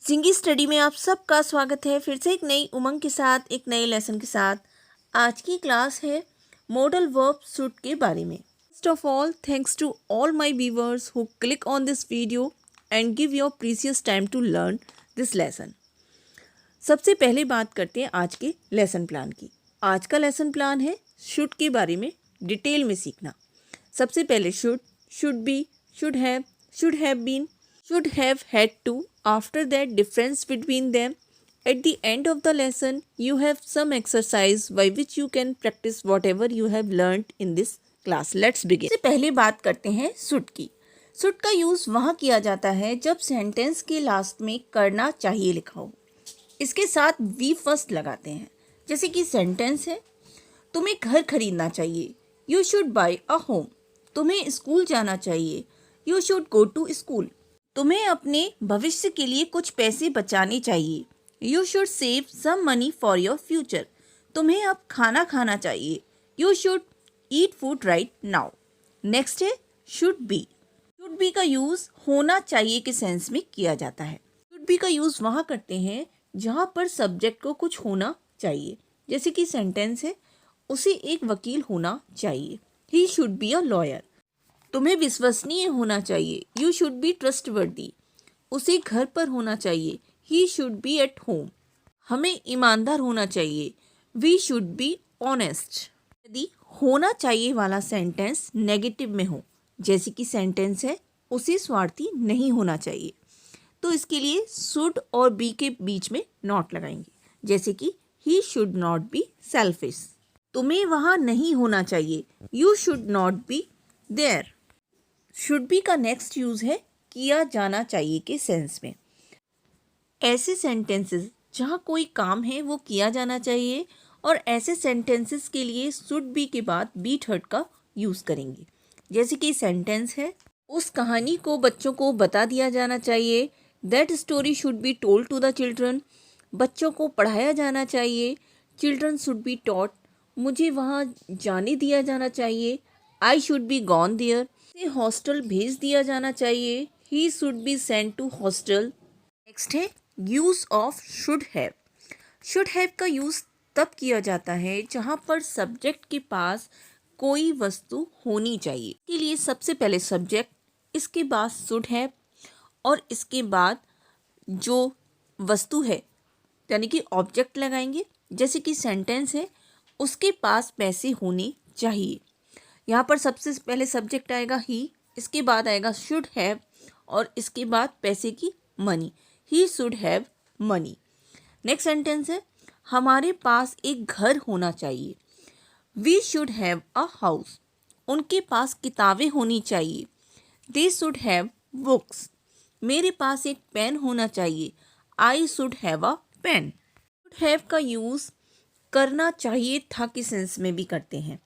जिंगी study में आप सबका स्वागत है। फिर से एक नई उमंग के साथ एक नए लेसन के साथ आज की क्लास है मॉडल वर्ब शुड के बारे में। First of all, thanks to all my viewers who click on this video and give your precious time to learn this lesson. सबसे पहले बात करते हैं आज के लेसन प्लान की। आज का लेसन प्लान है शुड के बारे में डिटेल में सीखना। सबसे पहले should, should be, should have been, should have had to. After that, difference between them. At the end of the lesson, you have some exercise by which you can practice whatever you have learned in this class. Let's begin. सबसे पहले बात करते हैं should की। should का use वहाँ किया जाता है जब सेंटेंस के लास्ट में करना चाहिए लिखा हो। इसके साथ वी फर्स्ट लगाते हैं। जैसे कि सेंटेंस है, तुम्हें घर खरीदना चाहिए। You should buy a home. तुम्हें स्कूल जाना चाहिए। You should go to school. तुम्हें अपने भविष्य के लिए कुछ पैसे बचाने चाहिए। You should save some money for your future. तुम्हें अब खाना खाना चाहिए। You should eat food right now. Next है शुड बी। शुड बी का यूज़ होना चाहिए के सेंस में किया जाता है। शुड बी का यूज़ वहाँ करते हैं जहाँ पर सब्जेक्ट को कुछ होना चाहिए। जैसे कि सेंटेंस है, उसे एक वकील होना चाहिए। He should be a lawyer. तुम्हें विश्वसनीय होना चाहिए। You should be trustworthy. उसे घर पर होना चाहिए। He should be at home. हमें ईमानदार होना चाहिए। We should be honest. यदि होना चाहिए वाला सेंटेंस नेगेटिव में हो, जैसे कि सेंटेंस है, उसे स्वार्थी नहीं होना चाहिए, तो इसके लिए शुड और बी के बीच में नॉट लगाएंगे। जैसे कि he should not be selfish. तुम्हें वहाँ नहीं होना चाहिए। You should not be there. Should be का नेक्स्ट यूज़ है किया जाना चाहिए के सेंस में। ऐसे सेंटेंसेस जहाँ कोई काम है वो किया जाना चाहिए, और ऐसे सेंटेंसेस के लिए शुड बी के बाद बी थर्ड का यूज़ करेंगे। जैसे कि सेंटेंस है, उस कहानी को बच्चों को बता दिया जाना चाहिए। That story should be told to the children. बच्चों को पढ़ाया जाना चाहिए। Children should be taught. मुझे वहाँ जाने दिया जाना चाहिए। I should be gone there. Hostel भेज दिया जाना चाहिए। He should be sent to hostel. Next है use of should have. Should have का यूज़ तब किया जाता है जहाँ पर सब्जेक्ट के पास कोई वस्तु होनी चाहिए। इसके लिए सबसे पहले सब्जेक्ट, इसके बाद शुड हैव, और इसके बाद जो वस्तु है यानी कि ऑब्जेक्ट लगाएंगे। जैसे कि सेंटेंस है, उसके पास पैसे होने चाहिए। यहाँ पर सबसे पहले सब्जेक्ट आएगा ही, इसके बाद आएगा शुड हैव, और इसके बाद पैसे की money. He should have money. Next sentence है, हमारे पास एक घर होना चाहिए। We should have a house. उनके पास किताबें होनी चाहिए। They should have books. मेरे पास एक पेन होना चाहिए। I should have a pen. Should have का यूज़ करना चाहिए था के सेंस में भी करते हैं,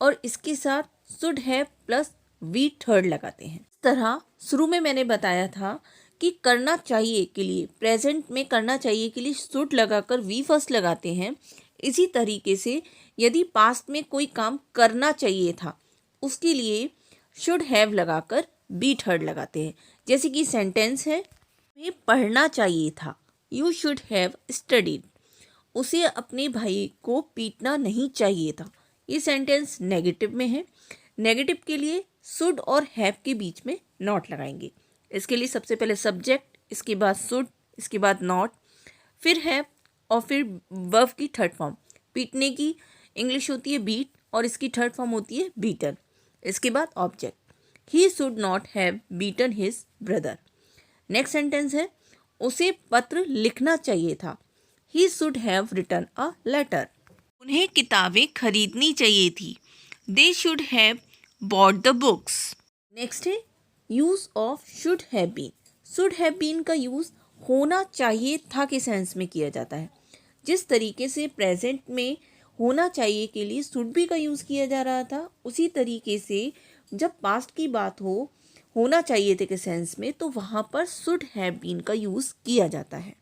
और इसके साथ should have plus V third लगाते हैं। इस तरह शुरू में मैंने बताया था कि करना चाहिए के लिए, प्रेजेंट में करना चाहिए के लिए शुड लगाकर वी फर्स्ट लगाते हैं। इसी तरीके से यदि पास्ट में कोई काम करना चाहिए था, उसके लिए शुड हैव लगाकर बी थर्ड लगाते हैं। जैसे कि सेंटेंस है, तुम्हें पढ़ना चाहिए था। You should have studied. उसे अपने भाई को पीटना नहीं चाहिए था। ये सेंटेंस नेगेटिव में है। नेगेटिव के लिए शुड और हैव के बीच में नॉट लगाएंगे। इसके लिए सबसे पहले सब्जेक्ट, इसके बाद शुड, इसके बाद नॉट, फिर हैव, और फिर वर्ब की थर्ड फॉर्म। पीटने की इंग्लिश होती है बीट, और इसकी थर्ड फॉर्म होती है बीटन। इसके बाद object, he should not have beaten his brother. Next sentence है, उसे पत्र लिखना चाहिए था। He should have written a letter. उन्हें किताबें खरीदनी चाहिए थी। They should have bought the books. Next है use of should have been. Should have been का यूज़ होना चाहिए था के सेंस में किया जाता है। जिस तरीके से प्रेजेंट में होना चाहिए के लिए शुड बी का यूज़ किया जा रहा था, उसी तरीके से जब पास्ट की बात हो होना चाहिए थे के सेंस में, तो वहाँ पर शुड हैव बीन का यूज़ किया जाता है।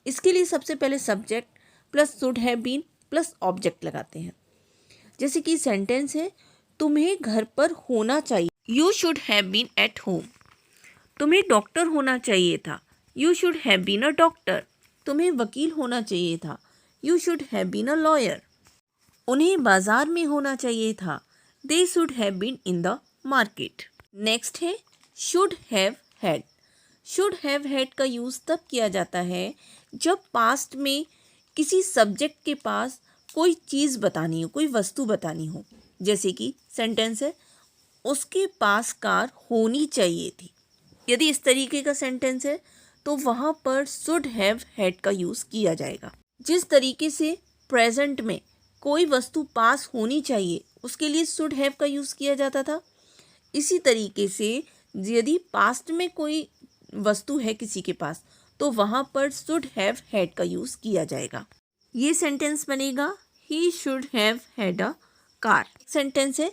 इसके लिए सबसे पहले subject plus should have been plus object लगाते हैं। जैसे कि सेंटेंस है, तुम्हें घर पर होना चाहिए। You should have been at home. तुम्हें डॉक्टर होना चाहिए था। You should have been a doctor. तुम्हें वकील होना चाहिए था। You should have been a lawyer. उन्हें बाजार में होना चाहिए था। They should have been in the market. Next है should have had. Should have had का यूज़ तब किया जाता है जब पास्ट में किसी सब्जेक्ट के पास कोई चीज़ बतानी हो, कोई वस्तु बतानी हो। जैसे कि सेंटेंस है, उसके पास कार होनी चाहिए थी। यदि इस तरीके का सेंटेंस है तो वहाँ पर शुड हैव हैड का यूज़ किया जाएगा। जिस तरीके से प्रेजेंट में कोई वस्तु पास होनी चाहिए उसके लिए शुड हैव का यूज़ किया जाता था, इसी तरीके से यदि पास्ट में कोई वस्तु है किसी के पास तो वहाँ पर शुड हैव हैड का यूज़ किया जाएगा। ये सेंटेंस बनेगा he should have had a car. Sentence है,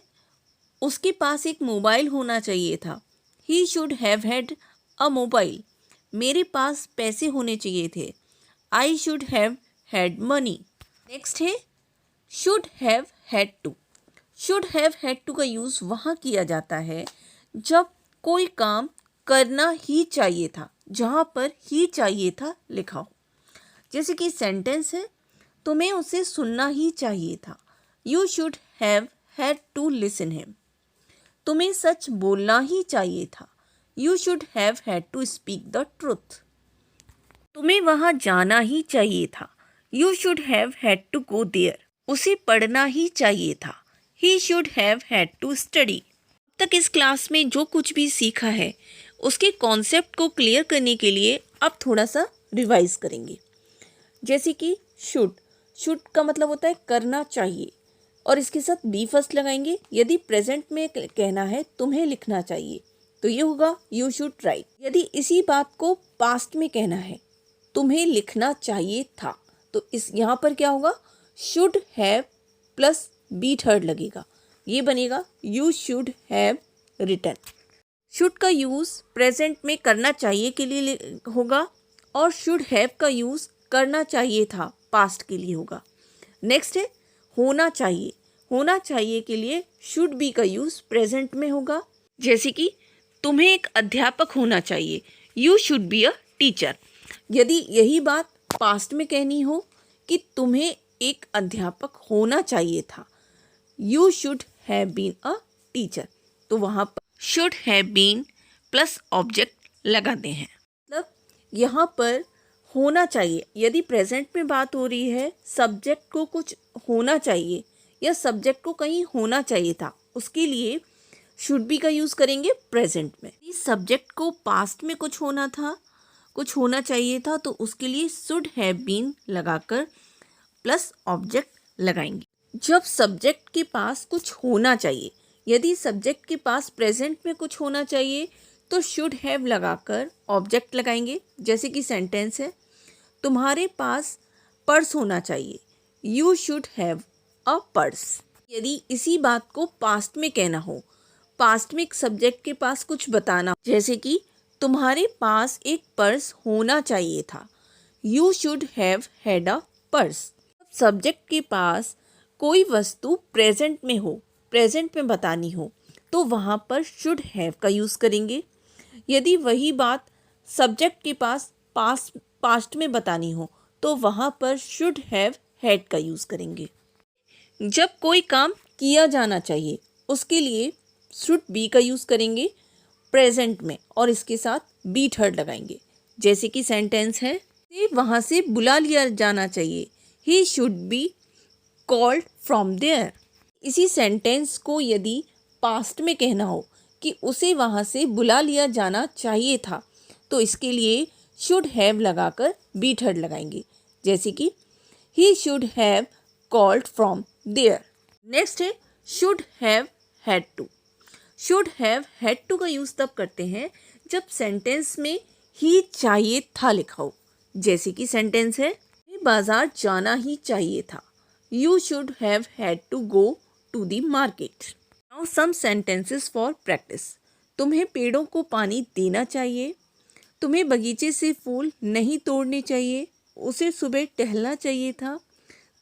उसके पास एक मोबाइल होना चाहिए था। He should have had a mobile. मेरे पास पैसे होने चाहिए थे। I should have had money. Next है should have had to. Should have had to का यूज़ वहाँ किया जाता है जब कोई काम करना ही चाहिए था, जहाँ पर ही चाहिए था लिखा हो। जैसे कि सेंटेंस है, तुम्हें उसे सुनना ही चाहिए था। You should have had to listen him. तुम्हें सच बोलना ही चाहिए था। You should have had to speak the truth. तुम्हें वहाँ जाना ही चाहिए था। You should have had to go there. उसे पढ़ना ही चाहिए था। He should have had to study. अब तक इस क्लास में जो कुछ भी सीखा है उसके कॉन्सेप्ट को क्लियर करने के लिए अब थोड़ा सा रिवाइज करेंगे। जैसे कि शुड का मतलब होता है करना चाहिए, और इसके साथ बी फर्स्ट लगाएंगे। यदि प्रेजेंट में कहना है तुम्हें लिखना चाहिए तो ये होगा यू शुड राइट। यदि इसी बात को पास्ट में कहना है तुम्हें लिखना चाहिए था तो इस यहाँ पर क्या होगा, should have plus V third लगेगा, ये बनेगा you should have written. Should का यूज़ प्रेजेंट में करना चाहिए के लिए होगा और शुड हैव का यूज़ करना चाहिए था पास्ट के लिए होगा। नेक्स्ट है होना चाहिए। होना चाहिए के लिए शुड बी का यूज़ प्रेजेंट में होगा। जैसे कि तुम्हें एक अध्यापक होना चाहिए। You should be a teacher. यदि यही बात पास्ट में कहनी हो कि तुम्हें एक अध्यापक होना चाहिए था, you should have been a teacher, तो वहाँ पर should have been plus object लगाते हैं। मतलब यहाँ पर होना चाहिए, यदि प्रेजेंट में बात हो रही है, सब्जेक्ट को कुछ होना चाहिए या सब्जेक्ट को कहीं होना चाहिए था, उसके लिए शुड बी का यूज़ करेंगे प्रेजेंट में। इस सब्जेक्ट को पास्ट में कुछ होना था, कुछ होना चाहिए था, तो उसके लिए शुड हैव बीन लगाकर प्लस ऑब्जेक्ट लगाएंगे। जब सब्जेक्ट के पास कुछ होना चाहिए, यदि सब्जेक्ट के पास प्रेजेंट में कुछ होना चाहिए तो शुड हैव लगाकर ऑब्जेक्ट लगाएंगे। जैसे कि सेंटेंस है, तुम्हारे पास पर्स होना चाहिए। You should have a purse. यदि इसी बात को पास्ट में कहना हो, पास्ट में एक सब्जेक्ट के पास कुछ बताना, जैसे कि तुम्हारे पास एक पर्स होना चाहिए था। You should have had a purse. Subject के पास कोई वस्तु प्रेजेंट में हो, प्रेजेंट में बतानी हो, तो वहाँ पर शुड हैव का यूज़ करेंगे। यदि वही बात सब्जेक्ट के पास पास्ट में बतानी हो तो वहाँ पर शुड हैव हैड का यूज़ करेंगे। जब कोई काम किया जाना चाहिए उसके लिए शुड बी का यूज़ करेंगे प्रेजेंट में और इसके साथ बी थर्ड लगाएंगे। जैसे कि सेंटेंस है, वहाँ से बुला लिया जाना चाहिए। He should be called from there. इसी सेंटेंस को यदि पास्ट में कहना हो कि उसे वहाँ से बुला लिया जाना चाहिए था तो इसके लिए शुड हैव लगाकर बी थर्ड लगाएंगे। जैसे कि he should have called from there. Next है should have had to. Should have had to का यूज़ तब करते हैं जब सेंटेंस में ही चाहिए था लिखा हो। जैसे कि सेंटेंस है, बाजार जाना ही चाहिए था। You should have had to go to the market. Now some sentences for practice. तुम्हें पेड़ों को पानी देना चाहिए। तुम्हें बगीचे से फूल नहीं तोड़ने चाहिए, उसे सुबह टहलना चाहिए था।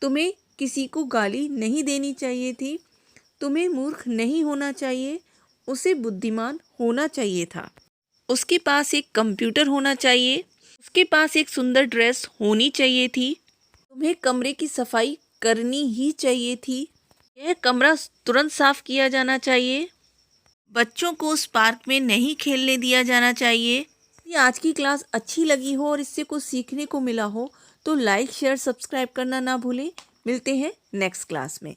तुम्हें किसी को गाली नहीं देनी चाहिए थी। तुम्हें मूर्ख नहीं होना चाहिए, उसे बुद्धिमान होना चाहिए था। उसके पास एक कंप्यूटर होना चाहिए, उसके पास एक सुंदर ड्रेस होनी चाहिए थी। तुम्हें कमरे की सफाई करनी ही चाहिए थी। यह कमरा तुरंत साफ किया जाना चाहिए। बच्चों को उस पार्क में नहीं खेलने दिया जाना चाहिए। यदि आज की क्लास अच्छी लगी हो और इससे कुछ सीखने को मिला हो तो लाइक शेयर सब्सक्राइब करना ना भूलें। मिलते हैं नेक्स्ट क्लास में।